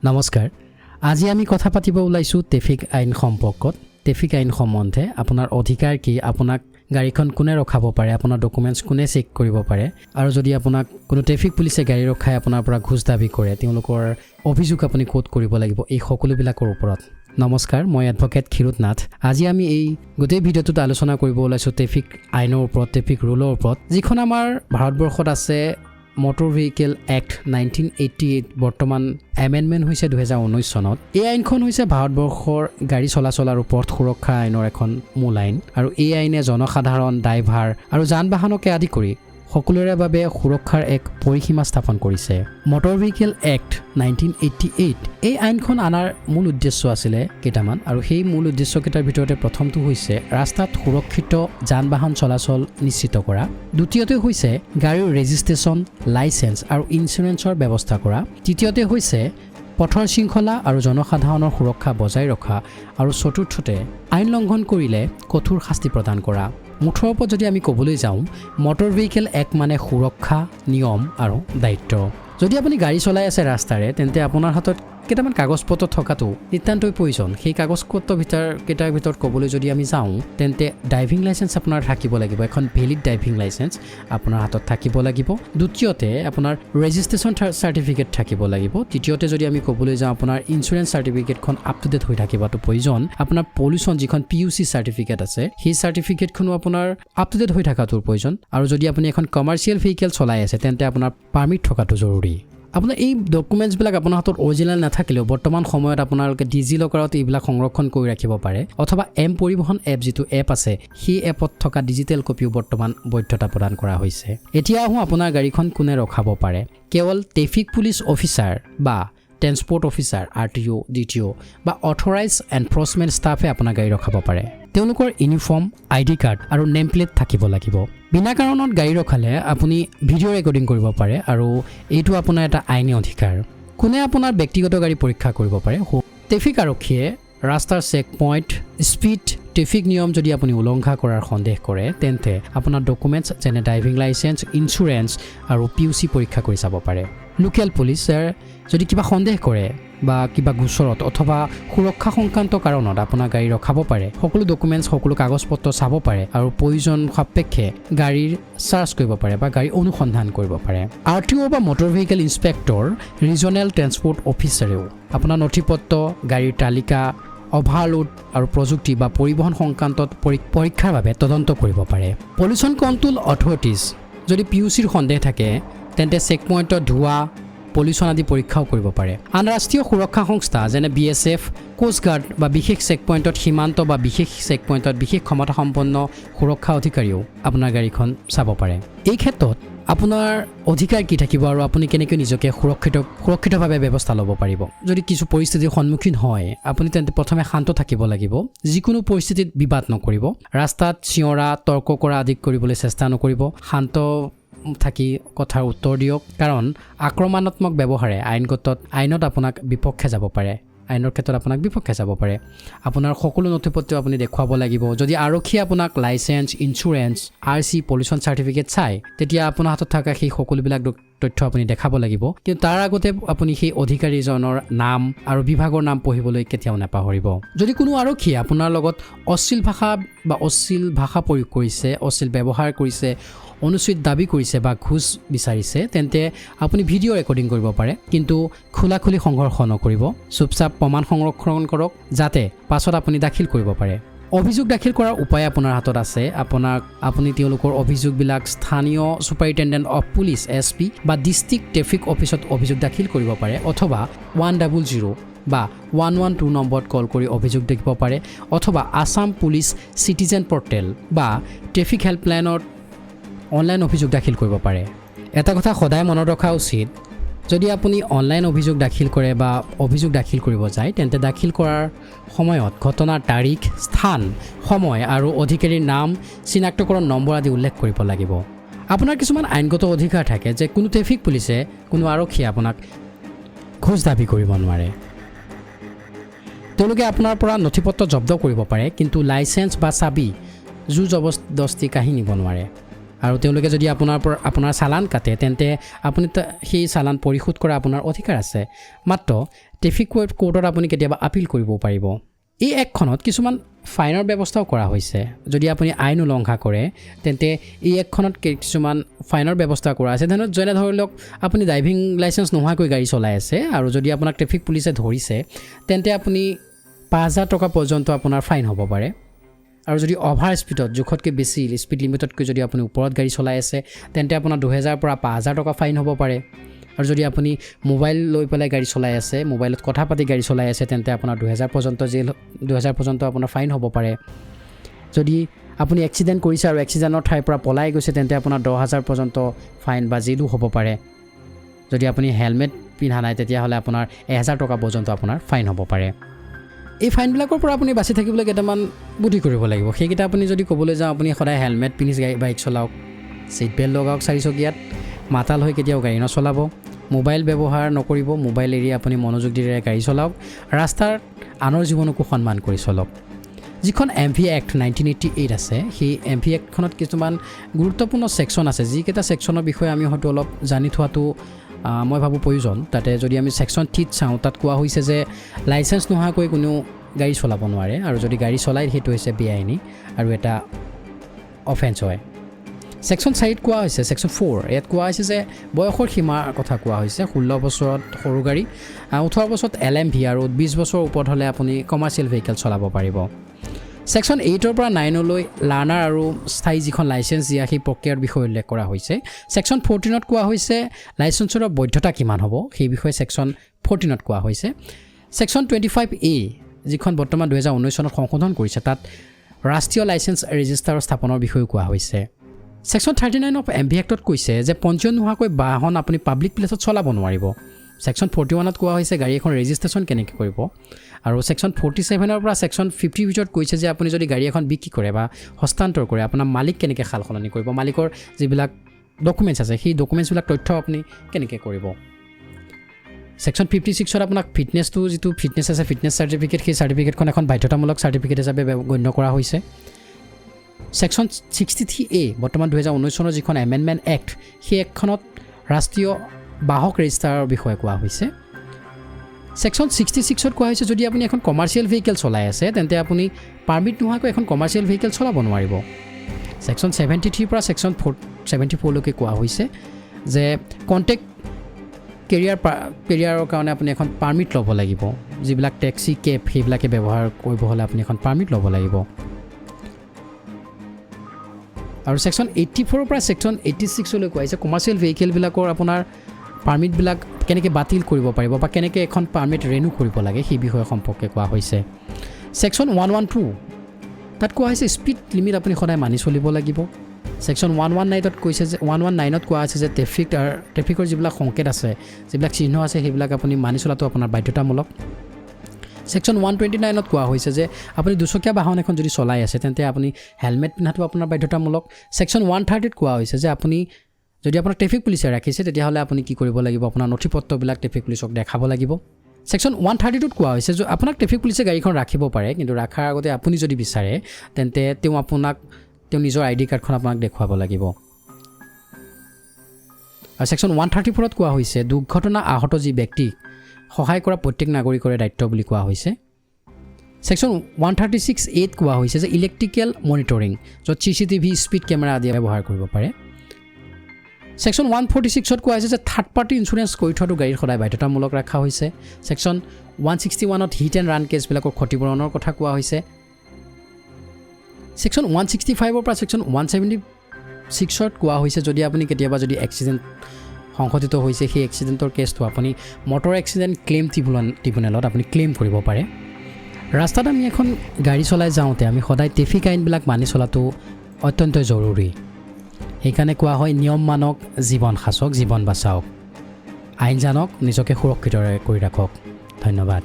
নমস্কাৰ আজি আমি কথা পাতিব ওলাইছো ট্ৰেফিক আইন সম্পৰ্কত ট্ৰেফিক আইন সম্বন্ধে আপোনাৰ অধিকাৰ কি আপোনাক গাড়ীখন কোনে ৰখাব পাৰে আপোনাৰ ডকুমেন্টছ কোনে চেক কৰিব পাৰে আৰু যদি আপোনাক কোনো ট্ৰেফিক পুলিচে গাড়ী ৰখাই আপোনাৰ পৰা ঘুষ দাবী কৰে তেওঁলোকৰ অভিযোগ আপুনি কোড কৰিব লাগিব এই সকলোবিলাকৰ ওপৰত নমস্কাৰ মই এডভোকেট Khirud Nath আজি আমি এই গোটেই ভিডিঅ'টোত আলোচনা কৰিব ওলাইছো ট্ৰেফিক আইনৰ ওপৰত ট্ৰেফিক ৰুলৰ ওপৰত যিখন আমাৰ ভাৰতবৰ্ষত আছে Motor Vehicle Act 1988 বৰ্তমান এমেন্ডমেন্ট হৈছে 2019 চনত এই আইনখন হৈছে ভাৰতবৰ্ষৰ গাড়ী চলাচলৰ ওপৰত সুৰক্ষা আইনৰ এখন মূল আইন আৰু এই আইনে জনসাধাৰণ ড্ৰাইভাৰ আৰু যান-বাহনকে আদি কৰি সকলোৰে বাবে সুৰক্ষাৰ এক পৰিসীমা স্থাপন কৰিছে Motor Vehicle Act 1988 এই আইনখন আনাৰ মূল উদ্দেশ্য আছিল কেইটামান আৰু সেই মূল উদ্দেশ্যকেইটাৰ ভিতৰতে প্ৰথমটো হৈছে ৰাস্তাত সুৰক্ষিত যান-বাহন চলাচল নিশ্চিত কৰা দ্বিতীয়তে হৈছে গাড়ীৰ ৰেজিষ্ট্ৰেচন লাইসেন্স আৰু ইনস্যুৰেন্সৰ ব্যৱস্থা কৰা তৃতীয়তে হৈছে পথৰ শৃংখলা আৰু জনসাধাৰণৰ সুৰক্ষা বজাই ৰখা আৰু চতুৰ্থতে আইন লংঘন কৰিলে কঠোৰ শাস্তি প্ৰদান কৰা মুঠৰ ওপৰত যদি আমি ক'বলৈ যাওঁ মটৰ ভেহিকেল এক্ট মানে সুৰক্ষা নিয়ম আৰু দায়িত্ব যদি আপুনি গাড়ী চলাই আছে ৰাস্তাৰে তেন্তে আপোনাৰ হাতত কেইটামান কাগজপত্ৰ থকাটো নিতান্তই প্ৰয়োজন সেই কাগজপত্ৰৰ কেইটাৰ ভিতৰত ক'বলৈ যদি আমি যাওঁ তেন্তে ড্ৰাইভিং লাইসেন্স আপোনাৰ থাকিব লাগিব এখন ভেলিড ড্ৰাইভিং লাইসেন্স আপোনাৰ হাতত থাকিব লাগিব দ্বিতীয়তে আপোনাৰ ৰেজিষ্ট্ৰেচন চাৰ্টিফিকেট থাকিব লাগিব তৃতীয়তে যদি আমি ক'বলৈ যাওঁ আপোনাৰ ইনস্যুৰেন্স চাৰ্টিফিকেটখন আপ টু ডেট হৈ থাকিবটো প্ৰয়োজন আপোনাৰ পলিউশ্যন যিখন PUC চাৰ্টিফিকেট আছে সেই চাৰ্টিফিকেটখনো আপোনাৰ আপ টু ডেট হৈ থকাটো প্ৰয়োজন আৰু যদি আপুনি এখন কমাৰ্চিয়েল ভেহিকেল চলাই আছে তেন্তে আপোনাৰ পাৰমিট থকাটো জৰুৰী আপোনাৰ এই ডকুমেন্টছ বিলাক আপোনাৰ হাতত অৰিজিনাল নাথাকিলেও বৰ্তমান সময়ত আপোনালোকে ডিজি লকাৰত এইবিলাক সংৰক্ষণ কৰি ৰাখিব পাৰে অথবা এম পৰিবহন এপ যিটো এপ আছে সেই এপত থকা ডিজিটেল কপিও বৰ্তমান বৈধতা প্ৰদান কৰা হৈছে এতিয়া আহো আপোনাৰ গাড়ীখন কোনে ৰখাব পাৰে কেৱল ট্ৰেফিক পুলিচ অফিচাৰ বা ট্ৰান্সপোৰ্ট অফিচাৰ RTO DTO বা অথৰাইজ এনফৰ্চমেন্ট ষ্টাফে আপোনাৰ গাড়ী ৰখাব পাৰে তেওঁলোকৰ ইউনিফৰ্ম ID কাৰ্ড আৰু নেম প্লেট থাকিব লাগিব বিনা কাৰণত গাড়ী ৰখালে আপুনি ভিডিঅ' ৰেকৰ্ডিং কৰিব পাৰে আৰু এইটো আপোনাৰ এটা আইনী অধিকাৰ কোনে আপোনাৰ ব্যক্তিগত গাড়ী পৰীক্ষা কৰিব পাৰে ট্ৰেফিক আৰক্ষীয়ে ৰাস্তাৰ চেক পইণ্ট স্পীড ট্ৰেফিক নিয়ম যদি আপুনি উলংঘা কৰাৰ সন্দেহ কৰে তেন্তে আপোনাৰ ডকুমেন্টছ যেনে ড্ৰাইভিং লাইসেন্স ইনস্যুৰেন্স আৰু PUC পৰীক্ষা কৰি চাব পাৰে লোকেল পুলিচে যদি কিবা সন্দেহ কৰে বা কিবা গোচৰত অথবা সুৰক্ষা সংক্ৰান্ত কাৰণত আপোনাৰ গাড়ী ৰখাব পাৰে সকলো ডকুমেন্টছ সকলো কাগজপত্ৰ চাব পাৰে আৰু প্ৰয়োজন সাপেক্ষে গাড়ীৰ সাৰ্চ কৰিব পাৰে বা গাড়ী অনুসন্ধান কৰিব পাৰে RTO বা motor vehicle inspector regional transport অফিচাৰেও আপোনাৰ নথিপত্ৰ গাড়ীৰ তালিকা অভাৰলোড আৰু প্ৰযুক্তি বা পৰিবহণ সংক্ৰান্তত পৰীক্ষাৰ বাবে তদন্ত কৰিব পাৰে পলিউশ্যন কণ্ট্ৰোল অথৰিটিজ যদি PUCৰ সন্দেহ থাকে তেন্তে চেক পইণ্টত ধোৱা পলিউশ্যন আদি পৰীক্ষাও কৰিব পাৰে আন্তঃৰাষ্ট্ৰীয় সুৰক্ষা সংস্থা যেনে BSF কোষ্ট গাৰ্ড বা বিশেষ চেক পইণ্টত সীমান্ত বা বিশেষ চেক পইণ্টত বিশেষ ক্ষমতা সম্পন্ন সুৰক্ষা অধিকাৰীও আপোনাৰ গাড়ীখন চাব পাৰে এই ক্ষেত্ৰত আপোনাৰ অধিকাৰ কি থাকিব আৰু আপুনি কেনেকৈ নিজকে সুৰক্ষিতভাৱে ব্যৱস্থা ল'ব পাৰিব যদি কিছু পৰিস্থিতিৰ সন্মুখীন হয় আপুনি তেন্তে প্ৰথমে শান্ত থাকিব লাগিব যিকোনো পৰিস্থিতিত বিবাদ নকৰিব ৰাস্তাত চিঞৰা তৰ্ক কৰা আদি কৰিবলৈ চেষ্টা নকৰিব শান্ত থাকি কথাৰ উত্তৰ দিয়ক কাৰণ আক্ৰমণাত্মক ব্যৱহাৰে আইনত আপোনাক বিপক্ষে যাব পাৰে আইনৰ ক্ষেত্ৰত আপোনাক বিপক্ষে যাব পাৰে আপোনাৰ সকলো নথিপত্ৰ আপুনি দেখুৱাব লাগিব যদি আৰক্ষীয়ে আপোনাক লাইসেন্স ইনস্যুৰেন্স RC পলিউশ্যন চাৰ্টিফিকেট চাই তেতিয়া আপোনাৰ হাতত থকা সেই সকলোবিলাক তথ্য আপুনি দেখাব লাগিব কিন্তু তাৰ আগতে আপুনি সেই অধিকাৰীজনৰ নাম আৰু বিভাগৰ নাম পঢ়িবলৈ কেতিয়াও নাপাহৰিব যদি কোনো আৰক্ষীয়ে আপোনাৰ লগত অশ্লীল ভাষা প্ৰয়োগ কৰিছে অশ্লীল ব্যৱহাৰ কৰিছে অনুচিত দাবী কৰিছে বা ঘুষ বিচাৰিছে তেন্তে আপুনি ভিডিঅ' ৰেকৰ্ডিং কৰিব পাৰে কিন্তু খোলাখুলি সংঘৰ্ষ নকৰিব চুপচাপ প্ৰমাণ সংৰক্ষণ কৰক যাতে পাছত আপুনি দাখিল কৰিব পাৰে অভিযোগ দাখিল কৰাৰ উপায় আপোনাৰ হাতত আছে আপুনি তেওঁলোকৰ অভিযোগবিলাক স্থানীয় সুপাৰিনটেণ্ডেণ্ট অফ পুলিচ SP বা ডিষ্ট্ৰিক্ট ট্ৰেফিক অফিচত অভিযোগ দাখিল কৰিব পাৰে অথবা 100 বা 112 নম্বৰত কল কৰি অভিযোগ দিব পাৰে অথবা আসাম পুলিচ চিটিজেন পৰ্টেল বা ট্ৰেফিক হেল্পলাইনত অনলাইন অভিযোগ দাখিল কৰিব পাৰে এটা কথা সদায় মনত ৰখা উচিত যদি আপুনি অনলাইন অভিযোগ দাখিল কৰে বা অভিযোগ দাখিল কৰিব যায় তেন্তে দাখিল কৰাৰ সময়ত ঘটনাৰ তাৰিখ স্থান সময় আৰু অধিকাৰীৰ নাম চিনাক্তকৰণ নম্বৰ আদি উল্লেখ কৰিব লাগিব আপোনাৰ কিছুমান আইনগত অধিকাৰ থাকে যে কোনো ট্ৰেফিক পুলিচে কোনো আৰক্ষীয়ে আপোনাক ঘুষ দাবী কৰিব নোৱাৰে তেওঁলোকে আপোনাৰ পৰা নথিপত্ৰ জব্দ কৰিব পাৰে কিন্তু লাইসেন্স বা চাবি জবৰদস্তি কাঢ়ি নিব নোৱাৰে আৰু তেওঁলোকে যদি আপোনাৰ চালান কাটে তেন্তে আপুনি সেই চালান পৰিশোধ কৰা আপোনাৰ অধিকাৰ আছে মাত্ৰ ট্ৰেফিক কোৰ্টত আপুনি কেতিয়াবা আপিল কৰিব পাৰিব এই একখনত কিছুমান ফাইনৰ ব্যৱস্থাও কৰা হৈছে যদি আপুনি আইন উলংঘা কৰে তেন্তে এই একখনত কিছুমান ফাইনৰ ব্যৱস্থা কৰা আছে যেনে ধৰি লওক আপুনি ড্ৰাইভিং লাইসেন্স নোহোৱাকৈ গাড়ী চলাই আছে আৰু যদি আপোনাক ট্ৰেফিক পুলিচে ধৰিছে তেন্তে আপুনি ৫,০০০ টকা পৰ্যন্ত আপোনাৰ ফাইন হ'ব পাৰে আৰু যদি অভাৰ স্পীডত জোখতকৈ বেছি স্পীড লিমিটতকৈ যদি আপুনি ওপৰত গাড়ী চলাই আছে তেন্তে আপোনাৰ ২,০০০ পৰা ৫,০০০ টকা ফাইন হ'ব পাৰে আৰু যদি আপুনি মোবাইল লৈ পেলাই গাড়ী চলাই আছে মোবাইলত কথা পাতি গাড়ী চলাই আছে তেন্তে আপোনাৰ ২,০০০ পৰ্যন্ত জেল ২,০০০ পৰ্যন্ত আপোনাৰ ফাইন হ'ব পাৰে যদি আপুনি এক্সিডেণ্ট কৰিছে আৰু এক্সিডেণ্টৰ ঠাইৰ পৰা পলাই গৈছে তেন্তে আপোনাৰ ১০,০০০ পৰ্যন্ত ফাইন বা জেলো হ'ব পাৰে যদি আপুনি হেলমেট পিন্ধা নাই তেতিয়াহ'লে আপোনাৰ ১,০০০ টকা পৰ্যন্ত আপোনাৰ ফাইন হ'ব পাৰে এই ফাইনবিলাকৰ পৰা আপুনি বাচি থাকিবলৈ কেইটামান বুদ্ধি কৰিব লাগিব সেইকেইটা আপুনি যদি ক'বলৈ যাওঁ আপুনি সদায় হেলমেট পিন্ধি বাইক চলাওক ছিট বেল্ট লগাওক ৪ চকীয়াত মাতাল হৈ কেতিয়াও গাড়ী নচলাব মোবাইল ব্যৱহাৰ নকৰিব মোবাইল এৰি আপুনি মনোযোগ দি গাড়ী চলাওক ৰাস্তাৰ আনৰ জীৱনকো সন্মান কৰি চলক যিখন MV Act 1988 আছে সেই MV Actখনত কিছুমান গুৰুত্বপূৰ্ণ ছেকশ্যন আছে যিকেইটা ছেকশ্যনৰ বিষয়ে আমি হয়তো অলপ জানি থোৱাটো মই ভাবোঁ প্ৰয়োজন তাতে যদি আমি ছেকশ্যন 3 চাওঁ তাত কোৱা হৈছে যে লাইচেন্স নোহোৱাকৈ কোনো গাড়ী চলাব নোৱাৰে আৰু যদি গাড়ী চলাই সেইটো হৈছে বেআইনী আৰু এটা অফেন্স হয় ছেকশ্যন 4 কোৱা হৈছে ছেকশ্যন 4 ইয়াত কোৱা হৈছে যে বয়সৰ সীমাৰ কথা কোৱা হৈছে 16 বছৰত সৰু গাড়ী 18 বছৰত LMV আৰু 20 বছৰৰ ওপৰত হ'লে আপুনি কমাৰ্চিয়েল ভেহিকেল চলাব পাৰিব ছেকশ্যন 8ৰ পৰা 9লৈ লাৰ্ণাৰ আৰু স্থায়ী যিখন লাইচেন্স দিয়া সেই প্ৰক্ৰিয়াৰ বিষয়ে উল্লেখ কৰা হৈছে ছেকশ্যন 14ত কোৱা হৈছে লাইচেন্সৰ বৈধতা কিমান হ'ব সেই বিষয়ে ছেকশ্যন 14ত কোৱা হৈছে ছেকশ্যন 25A যিখন বৰ্তমান 2019 চনত সংশোধন কৰিছে তাত ৰাষ্ট্ৰীয় লাইচেন্স ৰেজিষ্টাৰৰ স্থাপনৰ বিষয়ে কোৱা হৈছে ছেকশ্যন 39 অফ MV Actত কৈছে যে পঞ্জীয়ন নোহোৱাকৈ বাহন আপুনি পাব্লিক প্লেচত চলাব নোৱাৰিব ছেকশ্যন 41ত কোৱা হৈছে গাড়ী এখন ৰেজিষ্ট্ৰেশ্যন কেনেকৈ কৰিব আৰু ছেকশ্যন 47ৰ পৰা ছেকশ্যন 50 ভিতৰত কৈছে যে আপুনি যদি গাড়ী এখন বিক্ৰী কৰে বা হস্তান্তৰ কৰে আপোনাৰ মালিক কেনেকৈ সাল সলনি কৰিব মালিকৰ যিবিলাক ডকুমেণ্টছ আছে সেই ডকুমেণ্টছবিলাক তথ্য আপুনি কেনেকৈ কৰিব ছেকশ্যন 56ত আপোনাক ফিটনেছটো যিটো ফিটনেছ আছে ফিটনেছ চাৰ্টিফিকেট সেই চাৰ্টিফিকেটখন এখন বাধ্যতামূলক চাৰ্টিফিকেট হিচাপে গণ্য কৰা হৈছে ছেকশ্যন 63A বৰ্তমান 2019 চনৰ যিখন এমেণ্ডমেণ্ট এক্ট সেই এক্টখনত ৰাষ্ট্ৰীয় বাহক ৰেজিষ্টাৰৰ বিষয়ে কোৱা হৈছে ছেকশ্যন 66ত কোৱা হৈছে যদি আপুনি এখন কমাৰ্চিয়েল ভেহিকেল চলাই আছে তেন্তে আপুনি পাৰ্মিট নোহোৱাকৈ এখন কমাৰ্চিয়েল ভেহিকেল চলাব নোৱাৰিব ছেকশ্যন 73 পৰা ছেকশ্যন 74 লৈকে কোৱা হৈছে যে কণ্টেক্ট কেৰিয়াৰৰ কাৰণে আপুনি এখন পাৰ্মিট ল'ব লাগিব যিবিলাক টেক্সি কেব সেইবিলাকে ব্যৱহাৰ কৰিব হ'লে আপুনি এখন পাৰ্মিট ল'ব লাগিব আৰু ছেকশ্যন 84ৰ পৰা ছেকশ্যন 86লৈ কোৱা হৈছে কমাৰ্চিয়েল ভেহিকেলবিলাকৰ আপোনাৰ পাৰ্মিটবিলাক কেনেকৈ বাতিল কৰিব পাৰিব বা কেনেকৈ এখন পাৰ্মিট ৰেনু কৰিব লাগে সেই বিষয়ে সম্পৰ্কে কোৱা হৈছে ছেকশ্যন 112 তাত কোৱা হৈছে স্পীড লিমিট আপুনি সদায় মানি চলিব লাগিব ছেকশ্যন 119ত কৈছে যে 119ত কোৱা হৈছে যে ট্ৰেফিকৰ যিবিলাক সংকেত আছে যিবিলাক চিহ্ন আছে সেইবিলাক আপুনি মানি চলাটো আপোনাৰ বাধ্যতামূলক ছেকশ্যন 129ত কোৱা হৈছে যে আপুনি দুচকীয়া বাহন এখন যদি চলাই আছে তেন্তে আপুনি হেলমেট পিন্ধাটো আপোনাৰ বাধ্যতামূলক ছেকশ্যন 130ত কোৱা হৈছে যে আপুনি যদি আপোনাৰ ট্ৰেফিক পুলিচে ৰাখিছে তেতিয়াহ'লে আপুনি কি কৰিব লাগিব আপোনাৰ নথিপত্ৰবিলাক ট্ৰেফিক পুলিচক দেখাব লাগিব ছেকশ্যন 132ত কোৱা হৈছে যে আপোনাক ট্ৰেফিক পুলিচে গাড়ীখন ৰাখিব পাৰে কিন্তু ৰখাৰ আগতে আপুনি যদি বিচাৰে তেন্তে তেওঁ নিজৰ ID কাৰ্ডখন আপোনাক দেখুৱাব লাগিব আৰু ছেকশ্যন 134ত কোৱা হৈছে দুৰ্ঘটনা আহত যি ব্যক্তি সহায় কৰা প্ৰত্যেক নাগৰিকৰে দায়িত্ব বুলি কোৱা হৈছে ছেকশ্যন 136A কোৱা হৈছে যে ইলেক্ট্ৰিকেল মনিটৰিং য'ত CCTV স্পীড কেমেৰা আদি ব্যৱহাৰ কৰিব পাৰে ছেকশ্যন 146ত কোৱা হৈছে যে থাৰ্ড পাৰ্টি ইঞ্চুৰেঞ্চ কৰি থোৱাটো গাড়ীৰ সদায় বাধ্যতামূলক ৰখা হৈছে ছেকশ্যন 161ত হিট এণ্ড ৰান কেছবিলাকৰ ক্ষতিপূৰণৰ কথা কোৱা হৈছে ছেকশ্যন 165ৰ পৰা ছেকশ্যন 176ত কোৱা হৈছে যদি আপুনি কেতিয়াবা যদি এক্সিডেণ্ট সংঘটিত হৈছে সেই এক্সিডেণ্টৰ কেছটো আপুনি মটৰ এক্সিডেণ্ট ক্লেইম ট্ৰিবিউনেলত আপুনি ক্লেইম কৰিব পাৰে ৰাস্তাত আমি এখন গাড়ী চলাই যাওঁতে আমি সদায় ট্ৰেফিক আইনবিলাক মানি চলাটো অত্যন্ত জৰুৰী সেইকাৰণে কোৱা হয় নিয়ম মানক জীৱন সাঁচক জীৱন বাচাওক আইন জানক নিজকে সুৰক্ষিত কৰি ৰাখক ধন্যবাদ